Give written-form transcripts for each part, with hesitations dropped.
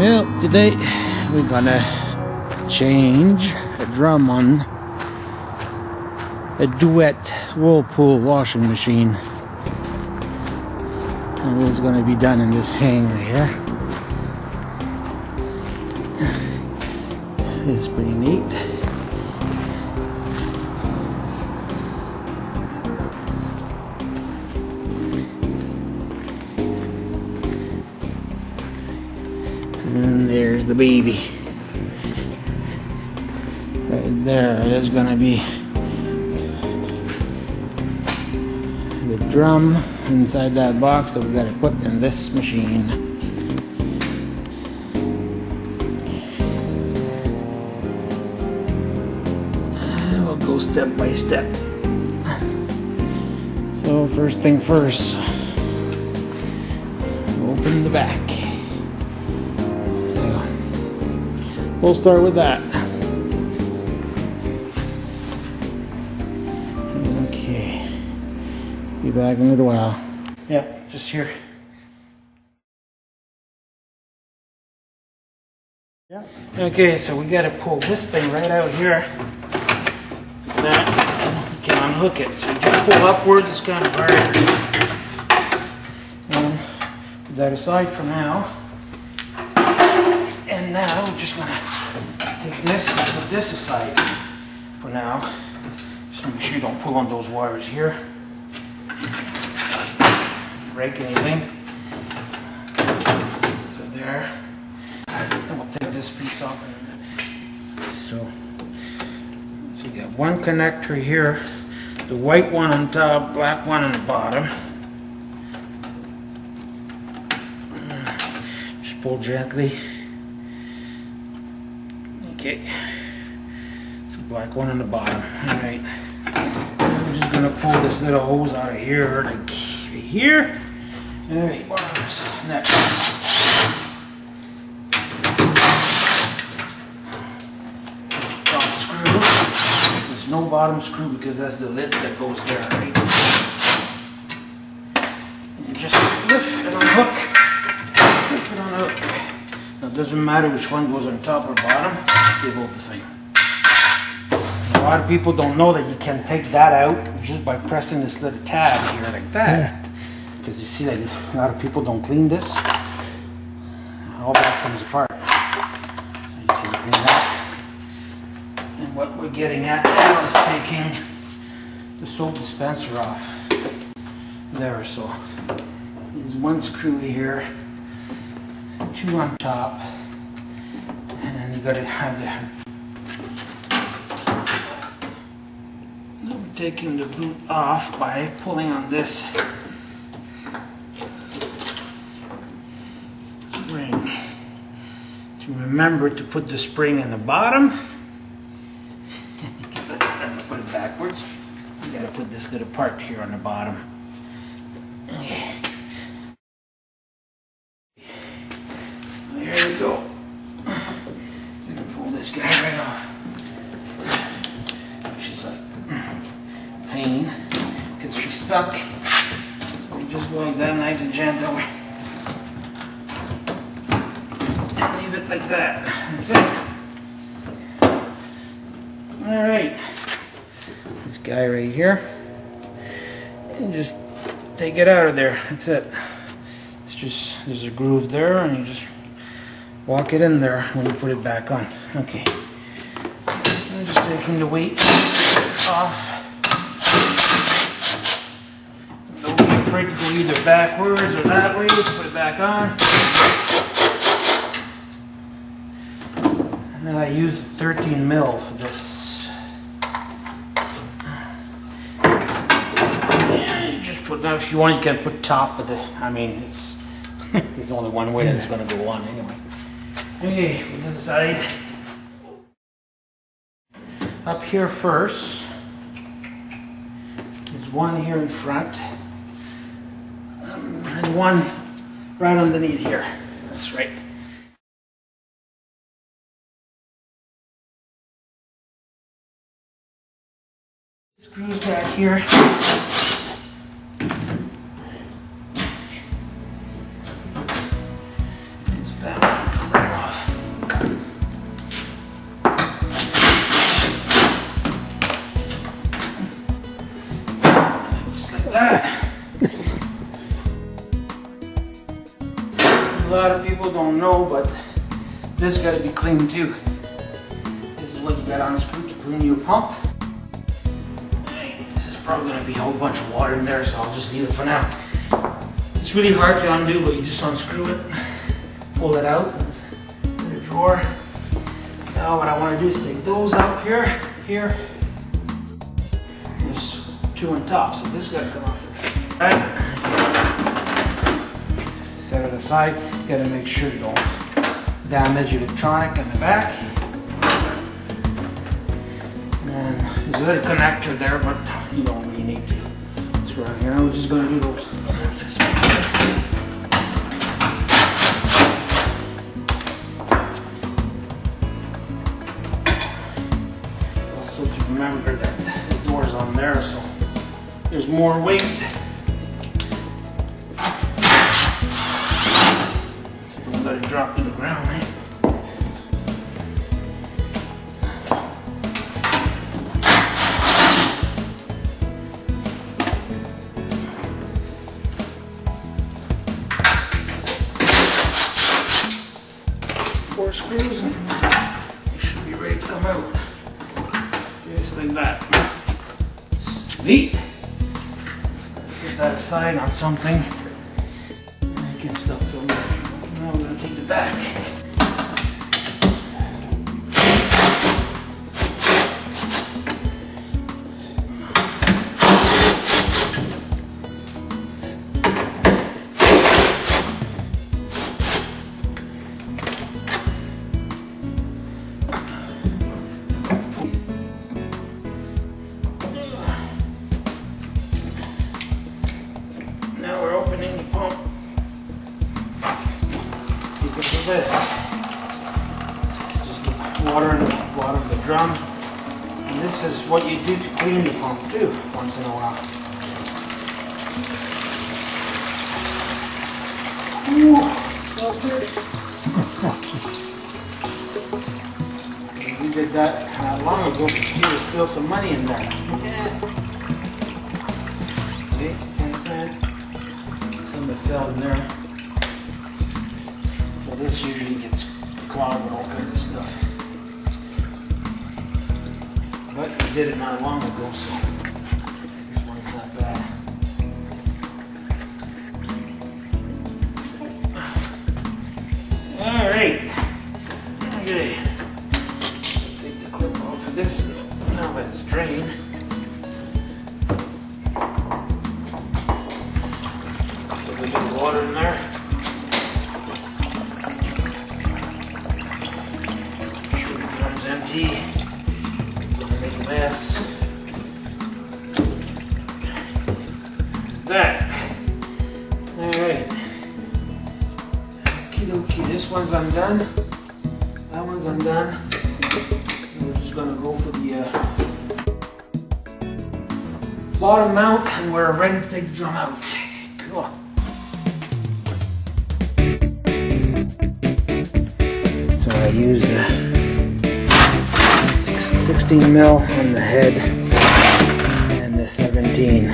Well, today we're gonna change a drum on a DUET Whirlpool washing machine, and it's gonna be done in this hanger here. It's pretty neat. And there's the baby. Right there, there's gonna be the drum inside that box that we gotta put in this machine. We'll go step by step. So first thing first, open the back. We'll start with that. Okay. Be back in a little while. Yeah, just here. Yeah. Okay, so we gotta pull this thing right out here. Like that. And you can unhook it. So you just pull upwards, it's kind of hard. And put that aside for now. And now we're just gonna take this and put this aside for now. Just make sure you don't pull on those wires here. Break anything. So there. And we'll take this piece off. So you got one connector here, the white one on top, black one on the bottom. Just pull gently. Okay, so black one on the bottom. Alright, I'm just going to pull this little hose out of here, like right here. Alright, what's next? Bottom screw. There's no bottom screw because that's the lid that goes there, right? And just lift it on hook. Lift it on hook. Now it doesn't matter which one goes on top or bottom, they both the same. A lot of people don't know that you can take that out just by pressing this little tab here like that. Because you see that a lot of people don't clean this. All that comes apart. So you can clean that. And what we're getting at now is taking the soap dispenser off. There, so there's one screw here. Two on top, and then you gotta have the. We're taking the boot off by pulling on this spring. To remember to put the spring in the bottom. This time I put it backwards. You gotta put this little part here on the bottom. Okay. There we go. I'm gonna pull this guy right off. She's like pain because she's stuck. So we just go like that, nice and gentle, and leave it like that. That's it. All right. This guy right here, and just take it out of there. That's it. It's just there's a groove there, and you just walk it in there when you put it back on. Okay. I'm just taking the weight off. Don't be afraid to go either backwards or that way. Put it back on. And I used 13 mil for this. And you just put, now if you want you can put top of the, I mean it's, there's only one way that's going to go on anyway. Okay, put this aside. Up here first, there's one here in front, and one right underneath here. That's right. Screws back here. This back will come right lot of people don't know, but this got to be cleaned too. This is what you got to unscrew to clean your pump. This is probably going to be a whole bunch of water in there, so I'll just leave it for now. It's really hard to undo, but you just unscrew it, pull it out in the drawer. Now what I want to do is take those out here. There's two on top, so this got to come off. Right. Set it aside. You got to make sure you don't damage your electronic in the back. And there's a little connector there, but you don't really need to. Screw it here. We're just going to do those. Also to remember that the door's on there, so there's more weight. So don't let it drop to the ground, eh? Four screws and you should be ready to come out. Just like that. Sweet. Set that aside on something. I can stuff it over. Now we're going to take the back. Now we're opening the pump because of this. Just the water in the bottom of the drum. And this is what you do to clean the pump too, once in a while. Ooh, so good. We did that long ago, but see, there's still some money in there. Yeah. See, 10 cents. Some that fell in there. So this usually gets clogged with all kinds of stuff. But we did it not long ago, so this one's not bad. Alright. Okay. Take the clip off of this now that it's drained. Put a little water in there. Make sure the drum's empty. Don't make a mess. That. Alright. Okie, this one's undone. That one's undone. And we're just gonna go for the bottom mount, and we're ready to take the drum out. Cool. So I used a 16 mil on the head and the 17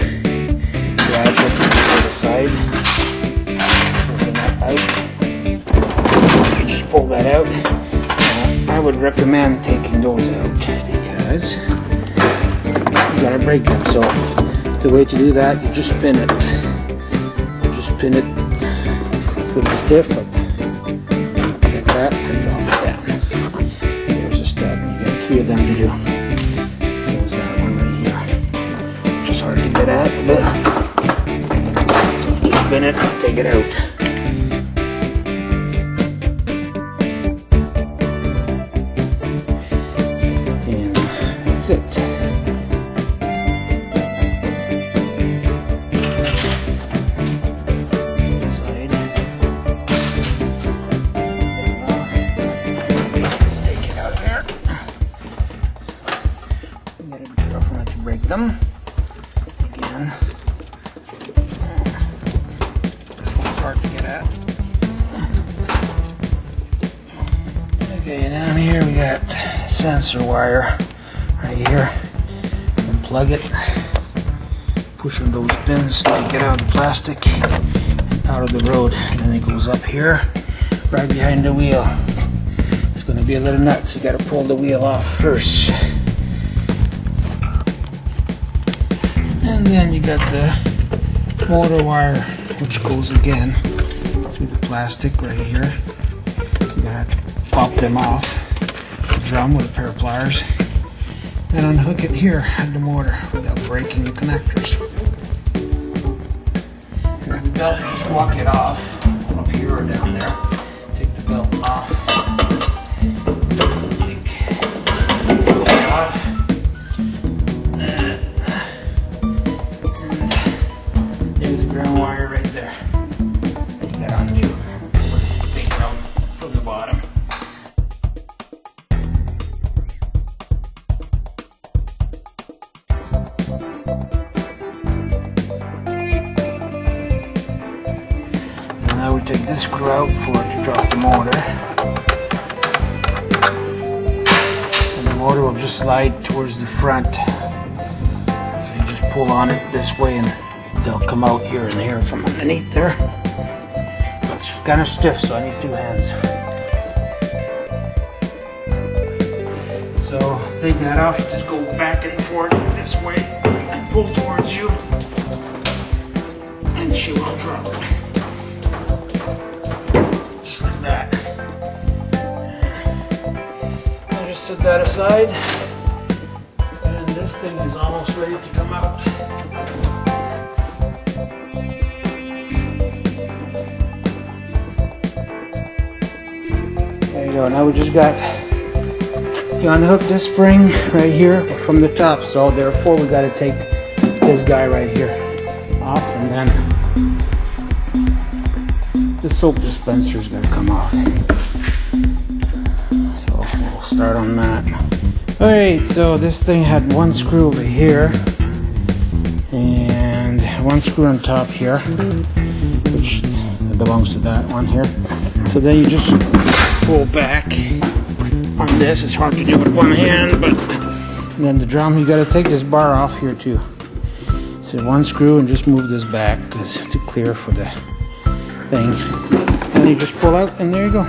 ratchet to the side. Open that out. Just pull that out. I would recommend taking those out because you gotta break them. So the way to do that, you just spin it. You just spin it. It's a little stiff, but like that, and drop it down. There's a step. You got 3 of them to do. So is that one right here. Just hard to get at a bit. So just spin it, take it out. That's it. Side. Take it out here. You gotta be careful not to break them. Again. This one's hard to get at. Okay, down here we got sensor wire. Right here, unplug it, push on those pins, take it out of the plastic, out of the road, and then it goes up here, right behind the wheel. It's going to be a little nuts. You got to pull the wheel off first. And then you got the motor wire, which goes again through the plastic right here. You got to pop them off the drum with a pair of pliers and unhook it here at the motor without breaking the connectors. Grab the belt and just walk it off up here or down there. Take the belt off. Take that off. And there's the ground wire right there. You got to undo. Take it out from the bottom. Now we take this screw out for it to drop the motor. And the motor will just slide towards the front. So you just pull on it this way and they'll come out here and here from underneath there. It's kind of stiff, so I need two hands. So take that off, just go back and forth this way and pull towards you. And she will drop. That. I'll just set that aside, and this thing is almost ready to come out. There you go. Now we just got to unhook this spring right here from the top, so therefore we got to take this guy right here off, and then the soap dispenser is going to come off. So we'll start on that. Alright, so this thing had one screw over here and one screw on top here, which belongs to that one here. So then you just pull back on this. It's hard to do with one hand, but and then the drum, you got to take this bar off here too. So one screw and just move this back because it's too clear for the thing, and you just pull out, and there you go.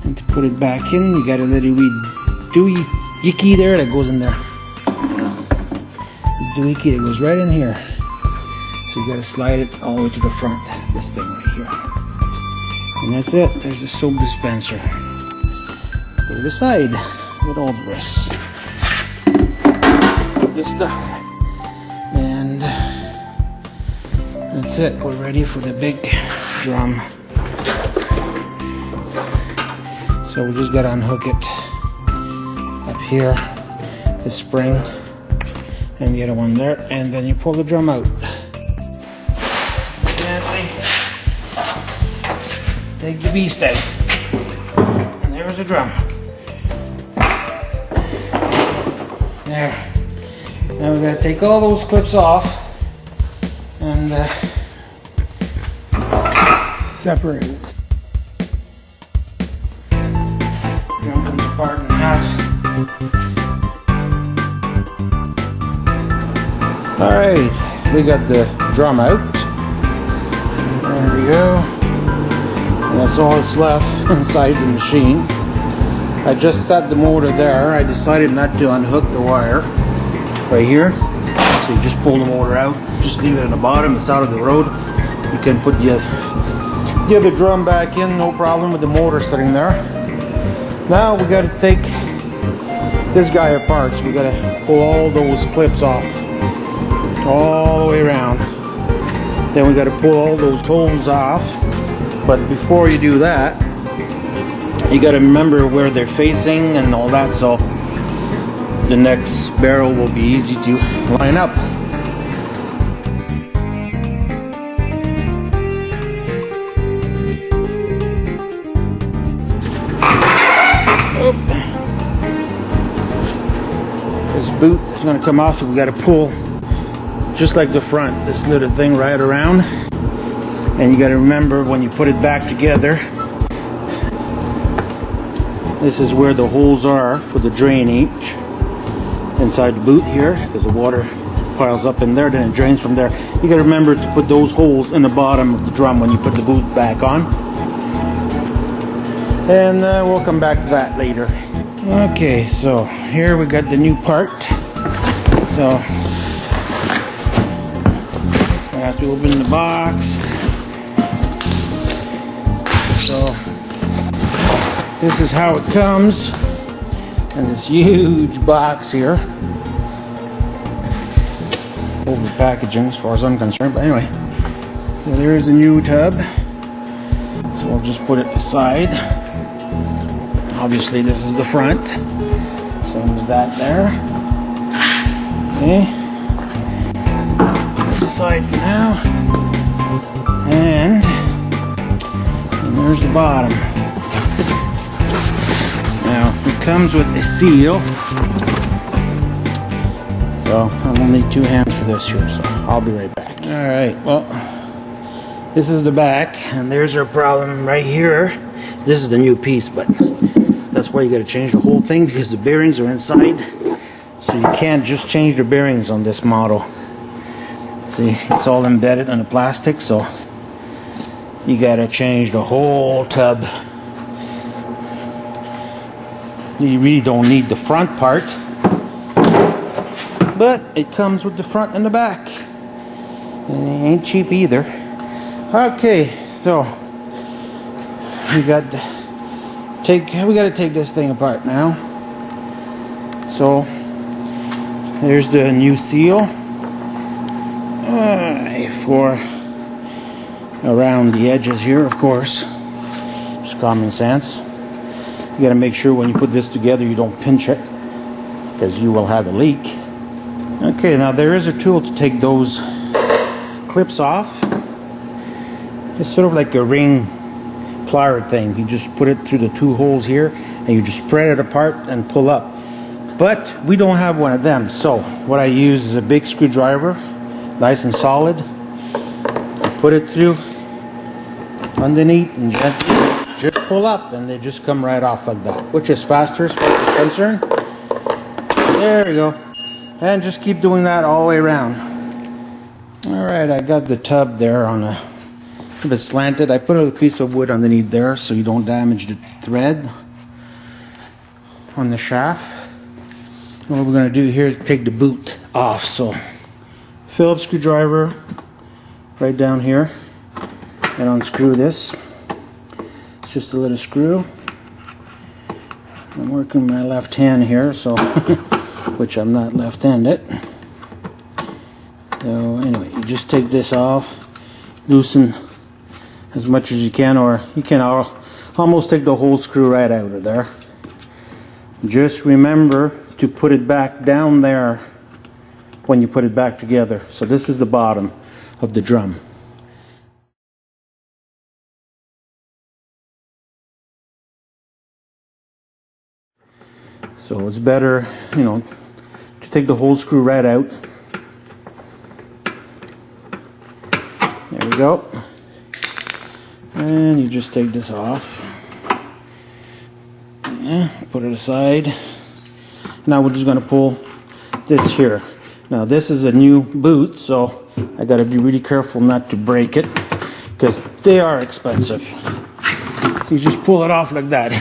And to put it back in, you got a little wee doohickey there that goes in there. The doohickey that goes right in here. So you got to slide it all the way to the front. This thing right here, and that's it. There's the soap dispenser. Put it aside with all the rest of this stuff, and that's it. We're ready for the big drum. So we just got to unhook it up here, the spring, and the other one there, and then you pull the drum out. Gently take the beast out, and there's the drum. There. Now we got to take all those clips off and separate it. Drum comes apart in half. Alright, we got the drum out. There we go. And that's all that's left inside the machine. I just set the motor there. I decided not to unhook the wire right here. So you just pull the motor out, just leave it at the bottom, it's out of the road. You can put the other drum back in, no problem with the motor sitting there. Now we got to take this guy apart. So we got to pull all those clips off, all the way around. Then we got to pull all those holes off. But before you do that, you got to remember where they're facing and all that, so the next barrel will be easy to line up. This boot is going to come off, so we got to pull just like the front, this little thing right around. And you got to remember when you put it back together, this is where the holes are for the drainage inside the boot here, because the water piles up in there, then it drains from there. You got to remember to put those holes in the bottom of the drum when you put the boot back on. and we'll come back to that later. Okay, so here we got the new part. So I have to open the box. So this is how it comes in this huge box here. Over packaging as far as I'm concerned, but anyway, so there's the new tub. So I'll just put it aside. Obviously this is the front, same as that there. Okay, put this aside for now, and there's the bottom. Now it comes with a seal, so I will need 2 hands for this here, so I'll be right back. Alright, well, this is the back, and there's our problem right here. This is the new piece, but that's why you got to change the whole thing, because the bearings are inside, so you can't just change the bearings on this model. See, it's all embedded in the plastic, so you got to change the whole tub. You really don't need the front part, but it comes with the front and the back, and it ain't cheap either. Okay, so we got to take this thing apart now. So there's the new seal for around the edges here, of course. Just common sense. You got to make sure when you put this together you don't pinch it, because you will have a leak. Okay, now there is a tool to take those clips off. It's sort of like a ring plier thing. You just put it through the 2 holes here and you just spread it apart and pull up. But we don't have one of them, so what I use is a big screwdriver, nice and solid. I put it through underneath and gently just pull up, and they just come right off like that, which is faster as far as I'm concerned. There we go. And just keep doing that all the way around. Alright, I got the tub there on a bit slanted. I put a piece of wood underneath there so you don't damage the thread on the shaft. What we're going to do here is take the boot off. So Phillips screwdriver right down here and unscrew this. It's just a little screw. I'm working my left hand here, so which I'm not left-handed. So anyway, you just take this off, loosen as much as you can, or you can almost take the whole screw right out of there. Just remember to put it back down there when you put it back together. So this is the bottom of the drum. So it's better, you know, to take the whole screw right out. There we go. And you just take this off. Yeah, put it aside. Now we're just going to pull this here. Now this is a new boot, so I got to be really careful not to break it, because they are expensive. So you just pull it off like that.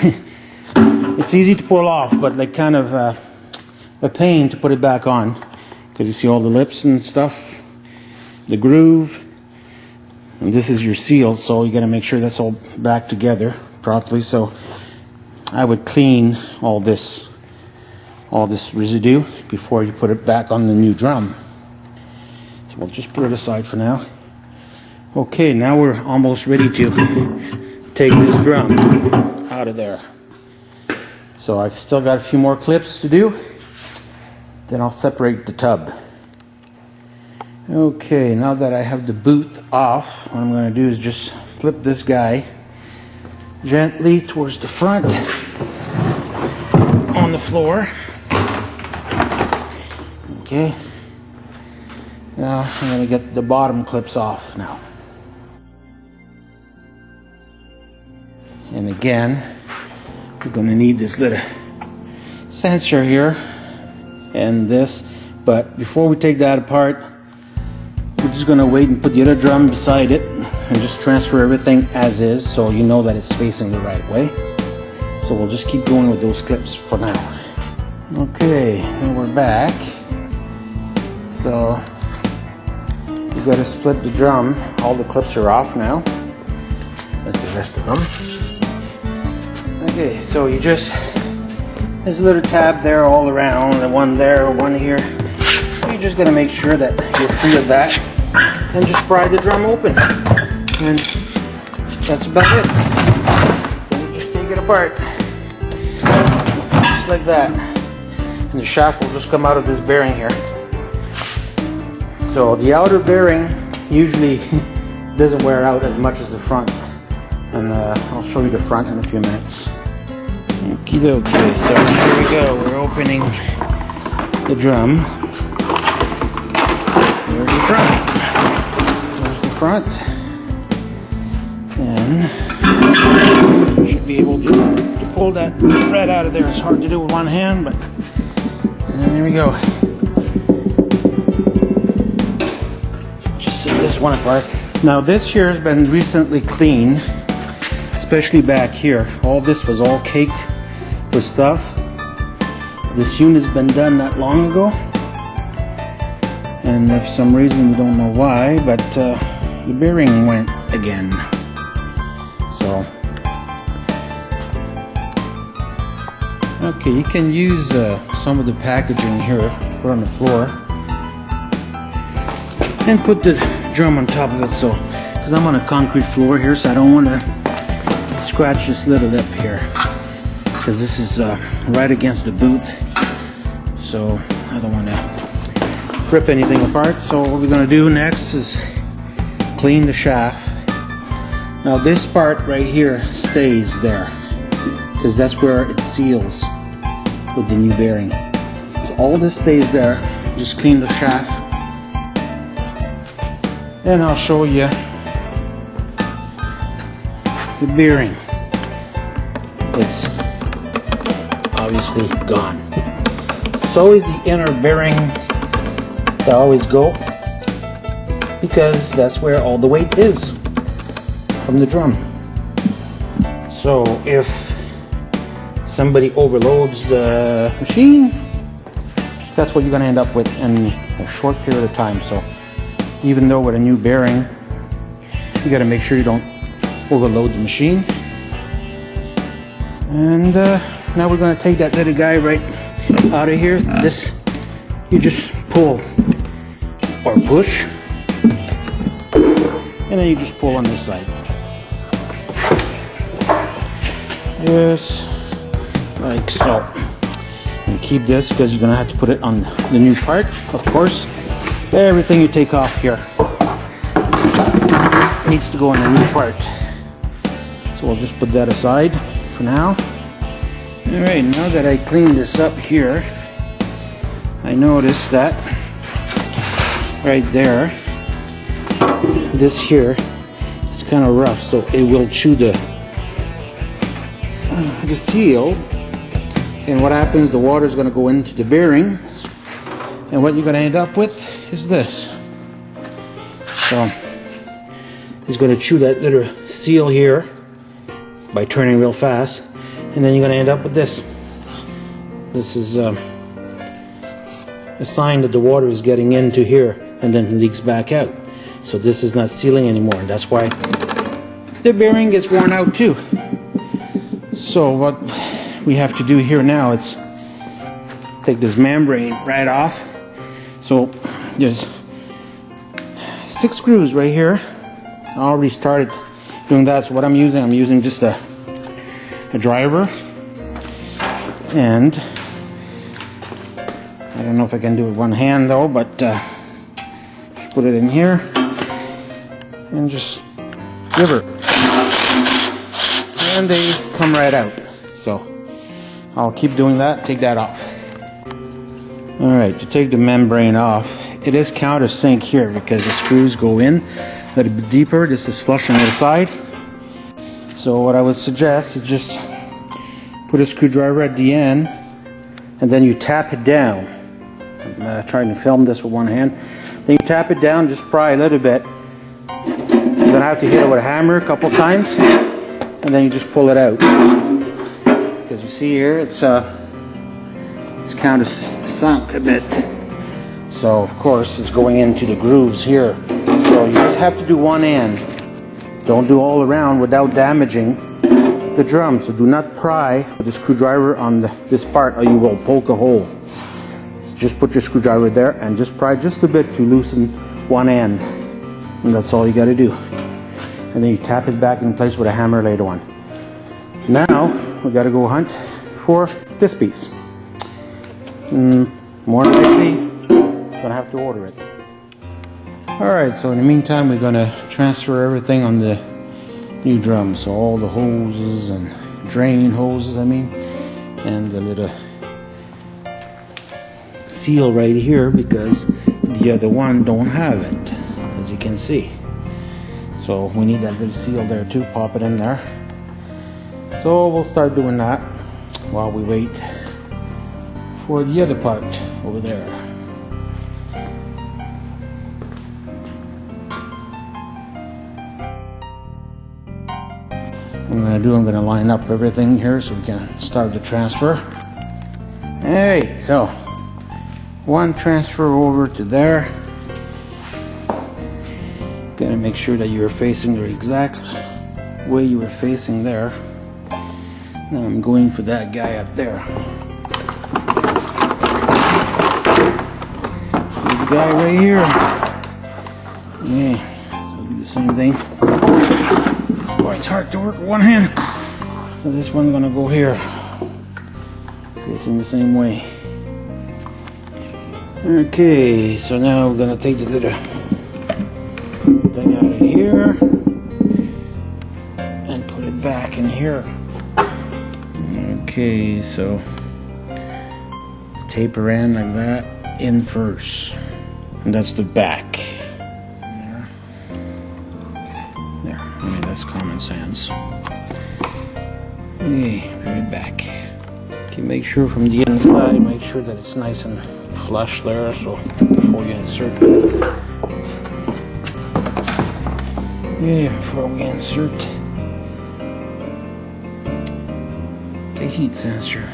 It's easy to pull off, but like kind of a pain to put it back on, because you see all the lips and stuff, the groove. And this is your seal, so you got to make sure that's all back together properly. So I would clean all this residue before you put it back on the new drum. So we'll just put it aside for now. Okay, now we're almost ready to take this drum out of there. So I've still got a few more clips to do. Then I'll separate the tub. Okay, now that I have the boot off, what I'm going to do is just flip this guy gently towards the front on the floor. Okay. Now I'm going to get the bottom clips off now. And again, we're going to need this little sensor here and this. But before we take that apart, we're just going to wait and put the other drum beside it and just transfer everything as is, so you know that it's facing the right way. So we'll just keep going with those clips for now. Okay, now we're back. So you got to split the drum. All the clips are off now. That's the rest of them. Okay, so you just, there's a little tab there all around, and one there, one here. You just got to make sure that you're free of that, and just pry the drum open, and that's about it. Then you just take it apart, just like that, and the shaft will just come out of this bearing here. So the outer bearing usually doesn't wear out as much as the front, and I'll show you the front in a few minutes. Okay, so here we go. We're opening the drum. There's the front. There's the front. And you should be able to pull that right out of there. It's hard to do with one hand, but there we go. Just set this one apart. Now this here has been recently cleaned, especially back here. All this was all caked with stuff. This unit's been done not long ago, and for some reason we don't know why, but the bearing went again. So okay, you can use some of the packaging here, put on the floor, and put the drum on top of it. So because I'm on a concrete floor here, so I don't want to scratch this little lip here, because this is right against the boot, so I don't want to rip anything apart. So what we're going to do next is clean the shaft. Now this part right here stays there, because that's where it seals with the new bearing. So all this stays there. Just clean the shaft, and I'll show you the bearing. It's obviously gone. It's always the inner bearing that always go, because that's where all the weight is from the drum. So if somebody overloads the machine, that's what you're going to end up with in a short period of time. So even though with a new bearing, you got to make sure you don't overload the machine. And now we're going to take that little guy right out of here. This, you just pull or push, and then you just pull on this side. Just like so. And keep this, because you're going to have to put it on the new part, of course. Everything you take off here needs to go on the new part. So we'll just put that aside for now. Alright, now that I cleaned this up here, I noticed that right there, this here is kind of rough, so it will chew the seal, and what happens, the water is going to go into the bearing, and what you're going to end up with is this. So it's going to chew that little seal here by turning real fast, and then you're going to end up with this. This is a sign that the water is getting into here and then leaks back out. So this is not sealing anymore, and that's why the bearing gets worn out too. So what we have to do here now is take this membrane right off. So there's 6 screws right here. I already started doing that. So what I'm using just a driver, and I don't know if I can do it with one hand though, but just put it in here and just give her, and they come right out. So I'll keep doing that. Take that off. Alright, to take the membrane off, it is countersink here because the screws go in a little bit deeper. This is flush on the other side. So what I would suggest is just put a screwdriver at the end, and then you tap it down. I'm trying to film this with one hand. Then you tap it down, just pry a little bit. You're going to have to hit it with a hammer a couple times, and then you just pull it out. because you see here it's kind of sunk a bit. So of course it's going into the grooves here. So you just have to do one end. Don't do all around without damaging the drum. So do not pry with the screwdriver on this part or you will poke a hole. So just put your screwdriver there and just pry just a bit to loosen one end. And that's all you got to do. And then you tap it back in place with a hammer later on. Now we got to go hunt for this piece. More likely gonna have to order it. Alright, so in the meantime we're gonna transfer everything on the new drum. So all the hoses and drain hoses, and the little seal right here, because the other one don't have it, as you can see. So we need that little seal there too. Pop it in there. So we'll start doing that while we wait for the other part over there. I'm going to line up everything here so we can start the transfer. Hey, so one transfer over to there. Gotta make sure that you're facing the exact way you were facing there. Now I'm going for that guy up there. There's a guy right here. Yeah, so do the same thing. Boy, it's hard to work with one hand. So this one's gonna go here, facing the same way. Okay, so now we're gonna take the little thing out of here and put it back in here. Okay, so taper end like that in first, and that's the back. There, that's common sense. Okay, put it back. Okay, make sure from the inside, make sure that it's nice and flush there, so before you insert it. Yeah, before we insert the heat sensor.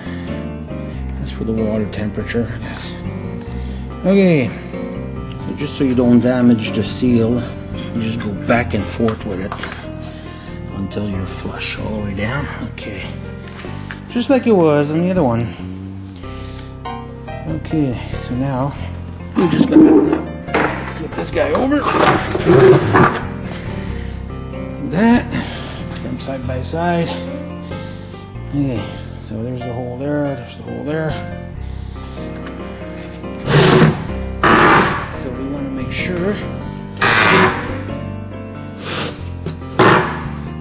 That's for the water temperature, I guess. Okay, so just so you don't damage the seal, you just go back and forth with it until you're flush all the way down. Okay, just like it was on the other one. Okay, so now we're just gonna flip this guy over. That, put them side by side. Okay, so there's the hole there, there's the hole there. So we want to make sure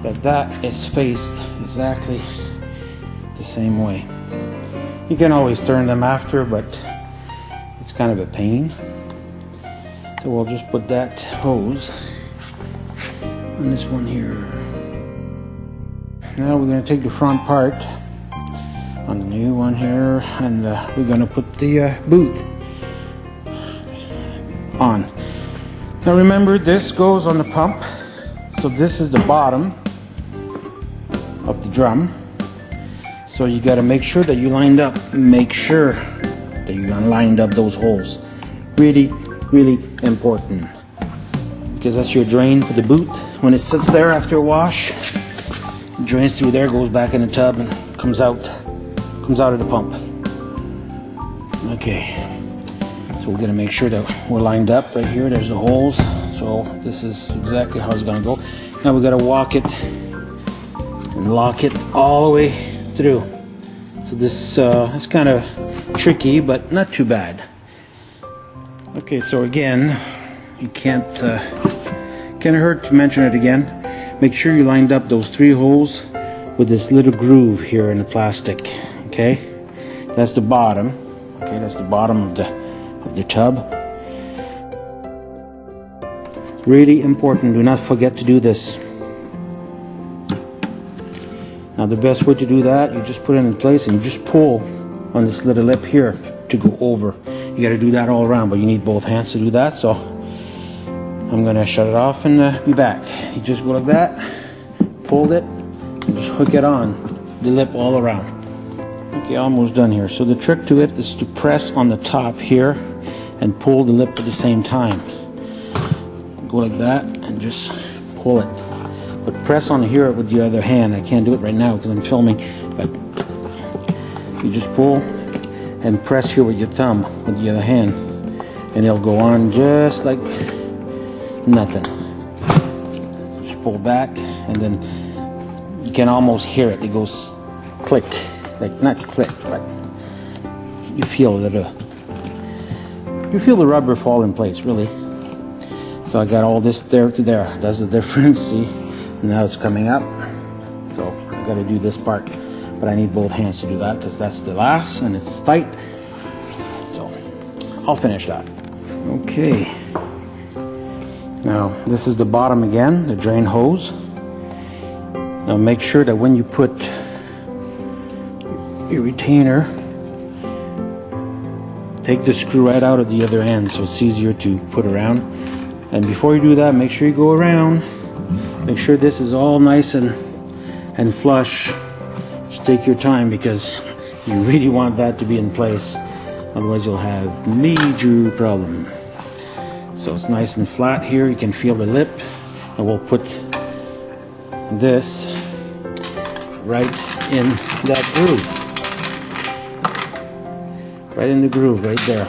that that is faced exactly the same way. You can always turn them after, but it's kind of a pain. So we'll just put that hose on this one here. Now we're going to take the front part on the new one here, and we're going to put the boot on. Now remember, this goes on the pump, so this is the bottom of the drum. So you got to make sure that you lined up. Make sure that you lined up those holes. Really, really important, because that's your drain for the boot. When it sits there after a wash, it drains through there, goes back in the tub, and comes out of the pump. Okay, so we're gonna make sure that we're lined up right here. There's the holes. So this is exactly how it's gonna go. Now we gotta walk it and lock it all the way through. So this is kind of tricky, but not too bad. Okay, so again, you can't hurt to mention it again. Make sure you lined up those 3 holes with this little groove here in the plastic. Okay, that's the bottom. Okay, that's the bottom of the tub. Really important. Do not forget to do this. Now the best way to do that, you just put it in place and you just pull on this little lip here to go over. You got to do that all around, but you need both hands to do that. So I'm gonna shut it off and be back. You just go like that, pull it, and just hook it on the lip all around. Okay, almost done here. So the trick to it is to press on the top here and pull the lip at the same time. Go like that and just pull it. But press on here with the other hand. I can't do it right now because I'm filming. But you just pull and press here with your thumb with the other hand. And it'll go on just like nothing. Just pull back and then you can almost hear it. It goes click. Like not click, but you feel that you feel the rubber fall in place, really. So I got all this there to there. That's the difference. See, now it's coming up. So I got to do this part, but I need both hands to do that because that's the last and it's tight. So I'll finish that. Okay. Now this is the bottom again, the drain hose. Now make sure that when you put your retainer, take the screw right out of the other end so it's easier to put around. And before you do that, make sure you go around, make sure this is all nice and flush. Just take your time because you really want that to be in place, otherwise you'll have major problem. So it's nice and flat here, you can feel the lip, and we'll put this right in that groove. Right in the groove, right there.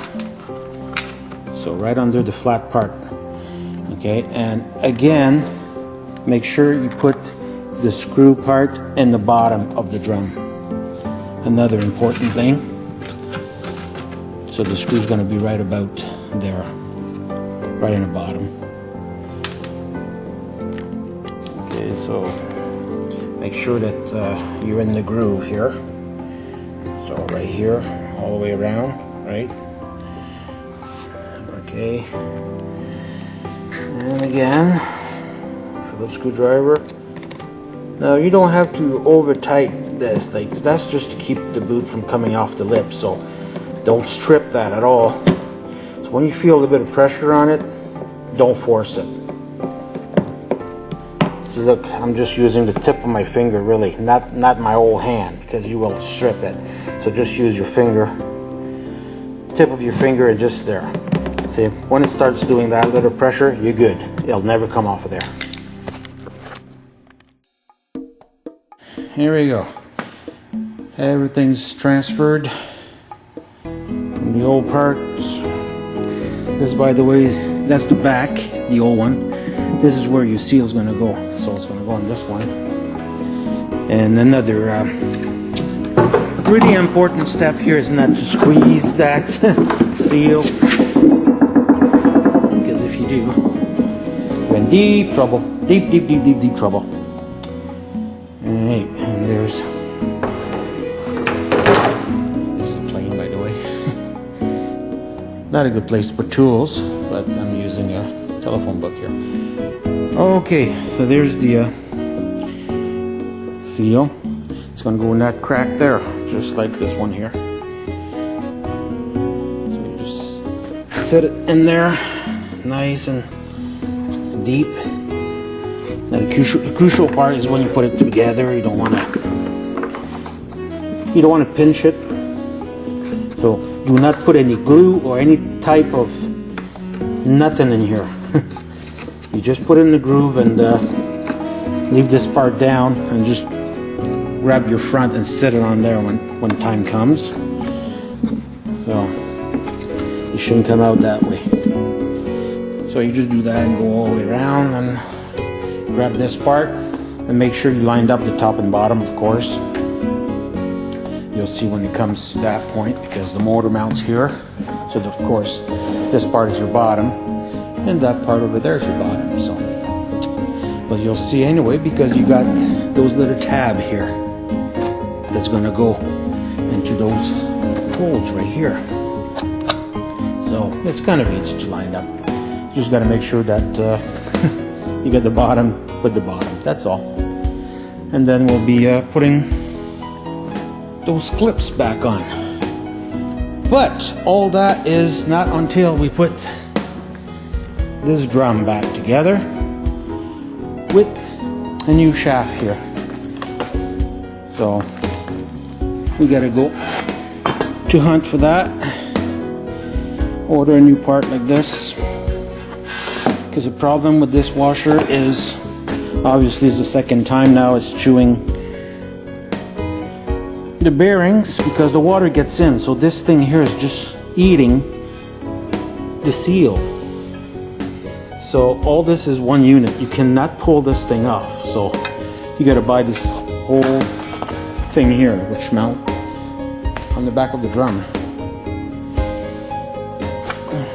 So right under the flat part. Okay, and again, make sure you put the screw part in the bottom of the drum. Another important thing. So the screw's going to be right about there, right in the bottom. Okay, so make sure that you're in the groove here. So right here, all the way around, right? Okay. And again, Phillips screwdriver. Now you don't have to over tighten this thing, because that's just to keep the boot from coming off the lip. So don't strip that at all. So when you feel a bit of pressure on it, don't force it. See, look, I'm just using the tip of my finger, really, not my whole hand, because you will strip it. So just use your finger, tip of your finger, and just there. See, when it starts doing that little pressure, you're good. It'll never come off of there. Here we go. Everything's transferred from the old parts. This, by the way, that's the back, the old one. This is where your seal's going to go. So it's going to go on this one. And another really important step here is not to squeeze that seal, because if you do, you're in deep trouble. Deep trouble. Alright, and this is a plane, by the way. Not a good place to put tools, but I'm using a telephone book here. Okay, so there's the seal. It's going to go in that crack there, just like this one here. So you just set it in there, nice and deep. Now the crucial part is when you put it together, you don't want to pinch it. So do not put any glue or any type of nothing in here. You just put it in the groove and leave this part down and just grab your front and set it on there when time comes. So it shouldn't come out that way. So you just do that and go all the way around and grab this part and make sure you lined up the top and bottom, of course. You'll see when it comes to that point, because the motor mounts here. So of course this part is your bottom and that part over there is your bottom. So, but you'll see anyway, because you got those little tab here that's going to go into those holes right here. So it's kind of easy to line up. You just got to make sure that you get the bottom with the bottom. That's all. And then we'll be putting those clips back on. But all that is not until we put this drum back together with a new shaft here. So we gotta go to hunt for that. Order a new part like this. Because the problem with this washer is, obviously it's the second time now it's chewing the bearings because the water gets in. So this thing here is just eating the seal. So all this is one unit. You cannot pull this thing off. So you gotta buy this whole thing here, which mount on the back of the drum.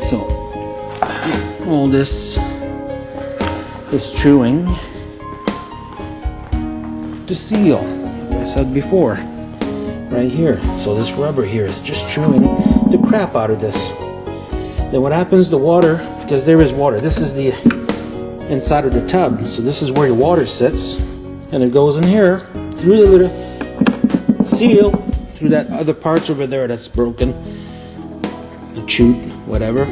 So all this is chewing the seal, like I said before, right here. So this rubber here is just chewing the crap out of this. Then what happens, the water, because there is water, this is the inside of the tub, so this is where your water sits, and it goes in here through the little seal, through that other parts over there that's broken, the chute, whatever.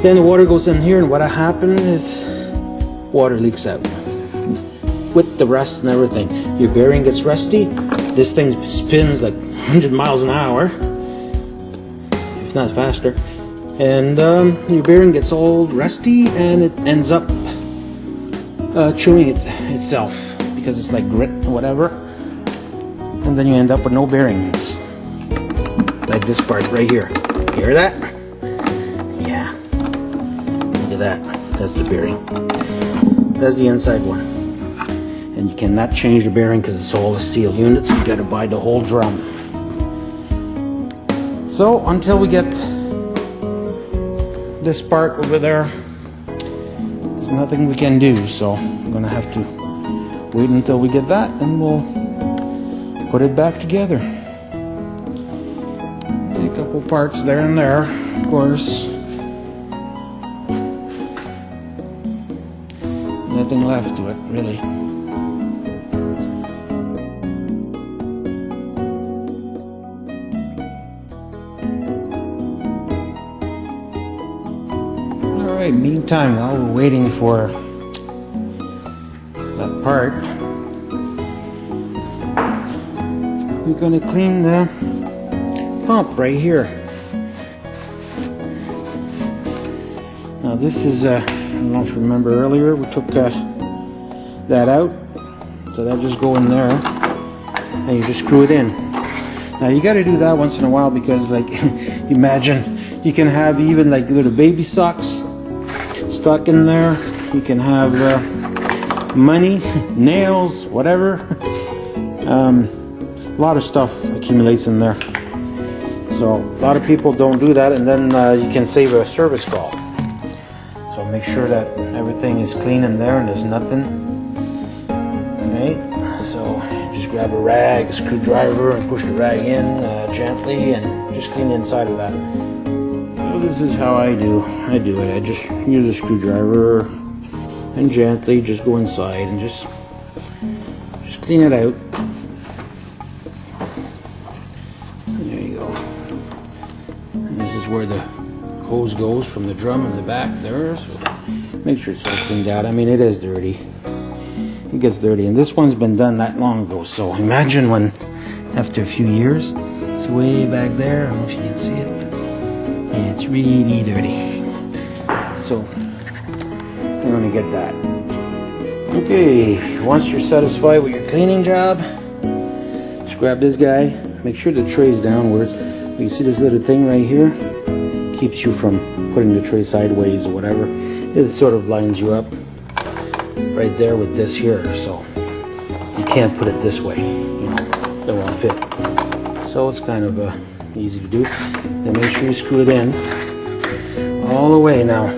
Then the water goes in here, and what happens is water leaks out with the rust and everything. Your bearing gets rusty. This thing spins like 100 miles an hour, if not faster, and your bearing gets all rusty, and it ends up chewing itself because it's like grit or whatever, and then you end up with no bearings, like this part right here. You hear that? Yeah. Look at that. That's the bearing. That's the inside one. And you cannot change the bearing because it's all a seal unit, so you got to buy the whole drum. So until we get this part over there, there's nothing we can do. So I'm going to have to wait until we get that, and we'll put it back together. A couple parts there and there, of course. Nothing left to it, really. Alright, meantime, while we're waiting for that part, we're going to clean the pump right here. Now this is, I don't know if you remember earlier, we took that out, so that just go in there, and you just screw it in. Now you got to do that once in a while because, like, imagine you can have even like little baby socks stuck in there. You can have money, nails, whatever. A lot of stuff accumulates in there. So a lot of people don't do that, and then you can save a service call. So make sure that everything is clean in there and there's nothing. Alright, so just grab a rag, a screwdriver, and push the rag in gently, and just clean the inside of that. So this is how I do it. I just use a screwdriver and gently just go inside and just clean it out. There you go. And this is where the hose goes from the drum in the back there, so make sure it's all cleaned out. I mean, it is dirty. It gets dirty, and this one's been done that long ago, so imagine when after a few years, it's way back there. I don't know if you can see it, but yeah, it's really dirty. So I'm gonna get that. Okay, once you're satisfied with your cleaning job, just grab this guy. Make sure the tray's downwards. You see this little thing right here? Keeps you from putting the tray sideways or whatever. It sort of lines you up right there with this here, so you can't put it this way, you know, it won't fit. So it's kind of easy to do. Then make sure you screw it in all the way. Now,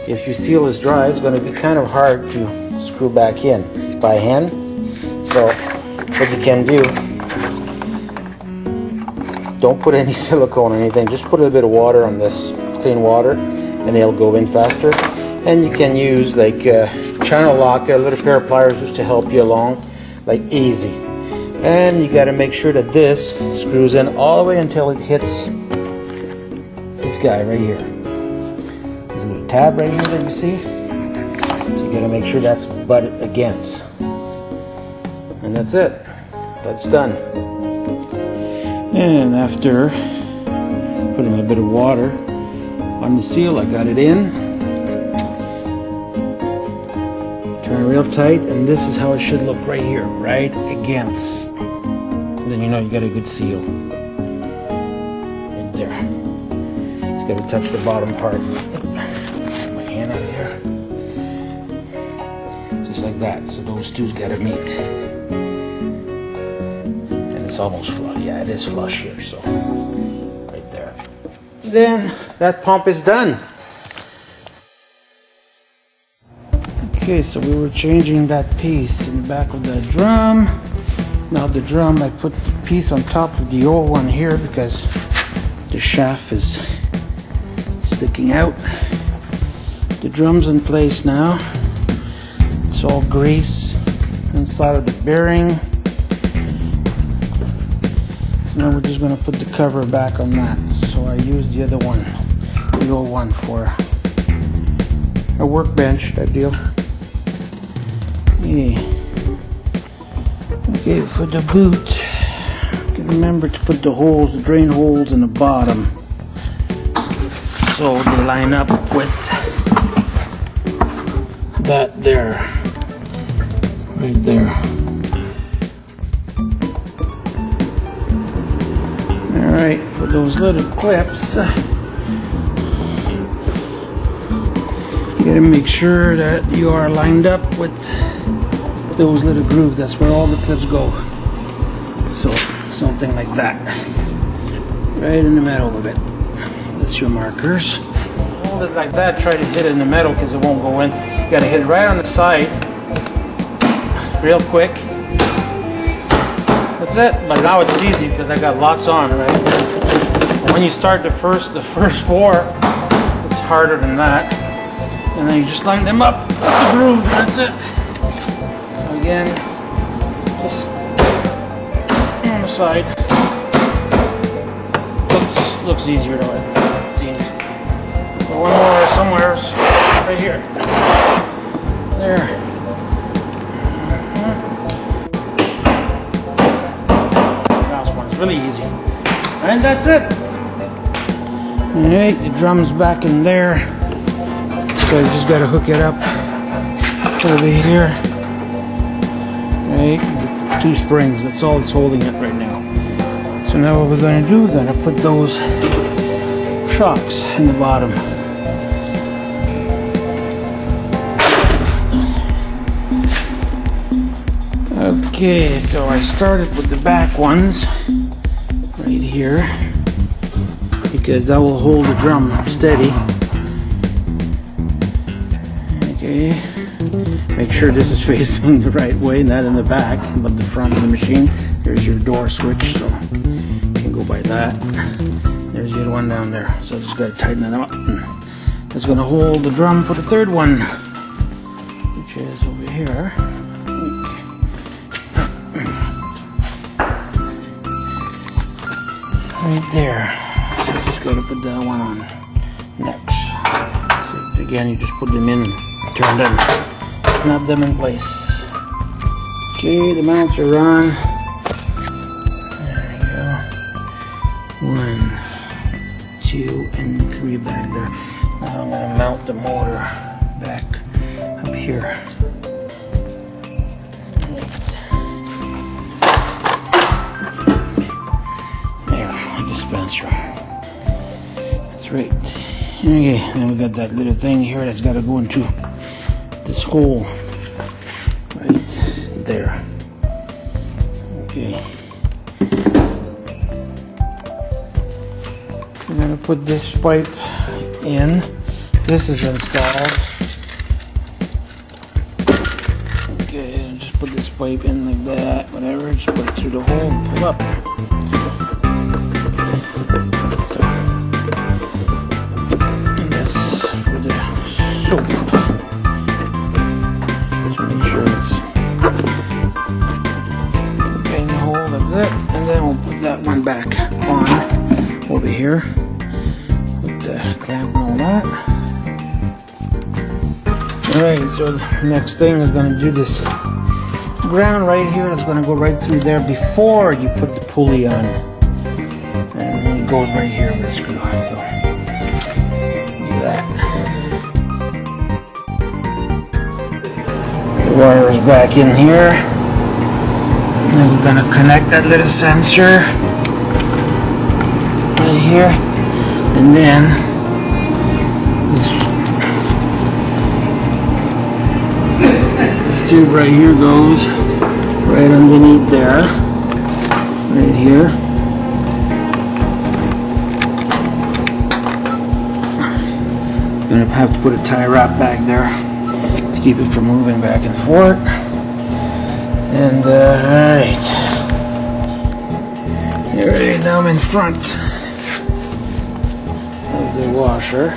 if your seal is dry, it's going to be kind of hard to screw back in by hand. So what you can do, don't put any silicone or anything, just put a little bit of water on this, clean water, and it'll go in faster. And you can use like channel lock, a little pair of pliers just to help you along, like easy. And you got to make sure that this screws in all the way until it hits this guy right here. There's a little tab right here that you see. So you got to make sure that's butted against. And that's it. That's done. And after putting a bit of water on the seal, I got it in. Turn it real tight, and this is how it should look right here, right against. Then you know you got a good seal. Right there. Just got to touch the bottom part. My hand out here. Just like that. So those two's got to meet. And it's almost flush. Yeah, it is flush here. So right there. Then that pump is done. Okay, so we were changing that piece in the back of the drum. Now the drum, I put the piece on top of the old one here because the shaft is sticking out. The drum's in place now. It's all grease inside of the bearing. So now we're just going to put the cover back on that. So I used the other one, the old one, for a workbench, that deal. Yeah. Okay, for the boot, remember to put the holes, the drain holes in the bottom, so they line up with that there, right there. Alright, for those little clips, you gotta make sure that you are lined up with those little grooves. That's where all the clips go. So something like that, right in the middle of it. That's your markers. Hold it like that. Try to hit it in the middle because it won't go in. You gotta hit it right on the side, real quick. That's it. But now it's easy because I got lots on, right? But when you start the first four, it's harder than that. And then you just line them up with the grooves. That's it. Again, just on the side. Looks easier though, it seems. But one more somewhere, right here. There. Last one. It's really easy. And that's it. Alright, the drum's back in there. So I just gotta hook it up over here. Right, two springs, that's all that's holding it right now. So now what we're going to do, we're going to put those shocks in the bottom. Okay, so I started with the back ones right here because that will hold the drum steady. Okay. Make sure this is facing the right way, not in the back, but the front of the machine. There's your door switch, so you can go by that. There's the other one down there. So I just got to tighten that up. That's going to hold the drum for the third one, which is over here. Right there. So I just got to put that one on next. So again, you just put them in and turn them. Snap them in place. Okay, the mounts are on. There we go. 1, 2, and 3 back there. Now I'm going to mount the motor back up here. There, the dispenser. That's right. Okay, then we got that little thing here that's got to go into this hole right there. Okay. I'm going to put this pipe in. This is installed. Okay, just put this pipe in like that, whatever. Just put it through the hole and pull up. And this for the soap. It, and then we'll put that one back on over here with the clamp and all that. Alright, so the next thing is going to do this ground right here. It's going to go right through there before you put the pulley on. it goes right here with the screw. So do that. The wire's back in here. Now we're gonna connect that little sensor right here, and then this tube right here goes right underneath there, right here. Gonna have to put a tie wrap back there to keep it from moving back and forth. And alright, here now I'm in front of the washer,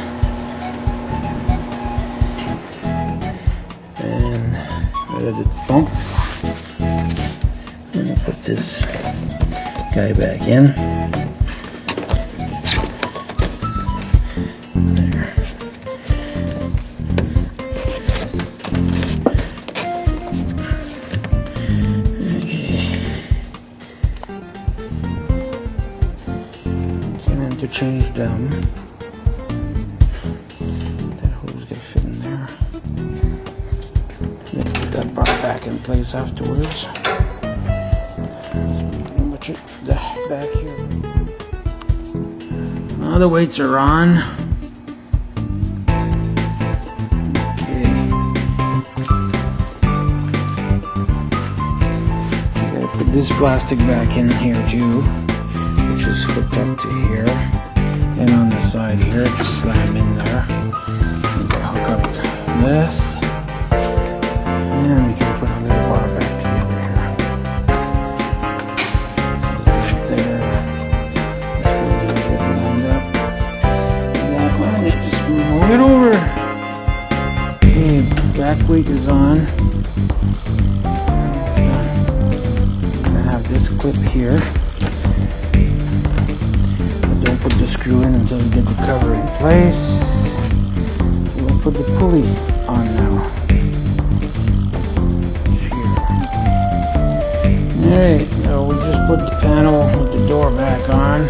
and right at the pump. I'm gonna put this guy back in. There. Change them. That hose gonna fit in there. Then put that bar back in place afterwards. Put it back here. Now the weights are on. Okay. Gotta put this plastic back in here too, which is hooked up to here. And on the side here, just slam in there. And hook up this. And we can put a little bar back together here. Right there. This one here get lined up. And that one, just move it over. Okay, back weight is on. We're gonna have this clip here. Put the screw in until we get the cover in place. We'll put the pulley on now. Alright, now we'll just put the panel with the door back on.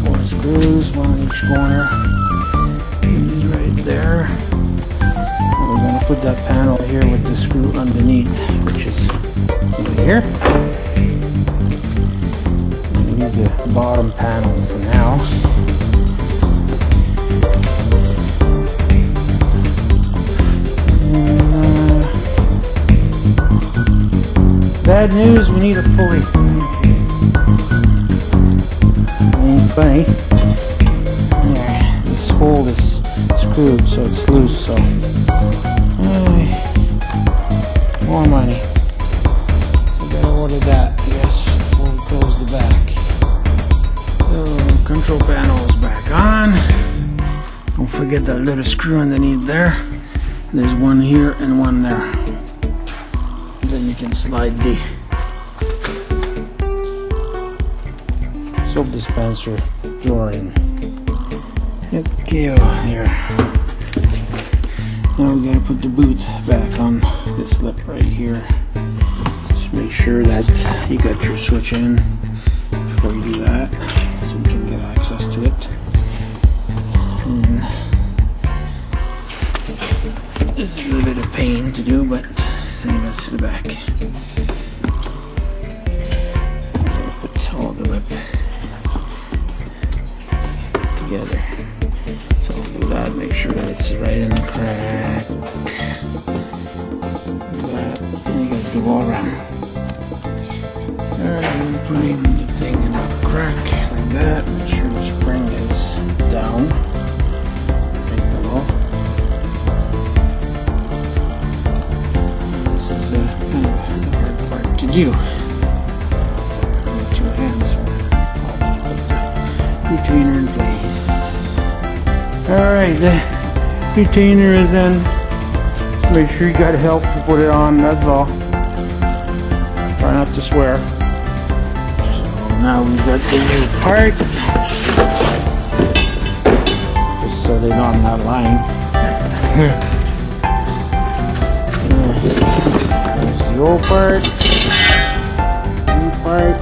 4 screws, one in each corner. These right there. And we're going to put that panel here with the screw underneath, which is right here. The bottom panel for now. And, bad news, we need a pulley. Ain't funny. There, this hole is screwed, so it's loose. So more money. So better order that, I guess, before we close the back. Control panel is back on. Don't forget that little screw underneath there. There's one here and one there. Then you can slide the soap dispenser drawer in. Okay, over here. Now we gotta put the boot back on this lip right here. Just make sure that you got your switch in before you do that, so we can get access to it. And this is a little bit of pain to do, but same as the back. Put all the lip together. So I'll do that, make sure that it's right in the crack. Do that, and you gotta go all around. Alright, I'm putting the thing in the crack like that. Make sure the spring is down. Right below. This is kind of the hard part to do. With 2 hands. I'll just put the retainer in place. Alright, the retainer is in. Just make sure you got help to put it on, that's all. Try not to swear. Now we've got the new part, just so they know I'm not lying. There's the old part, new part.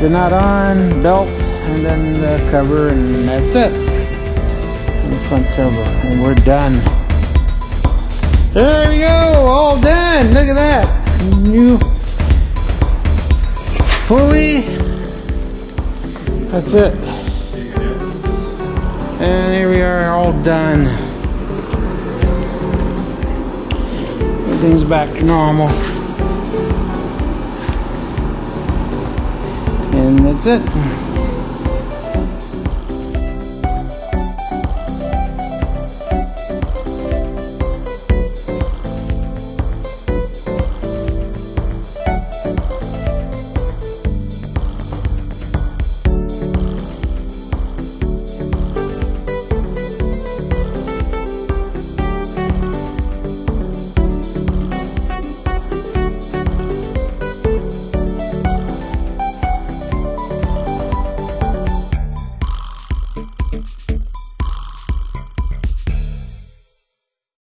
the nut on, belt, and then the cover, and that's it. And the front cover, and we're done. There we go, all done. Look at that. New pulley. That's it. And here we are, all done. Everything's back to normal. And that's it.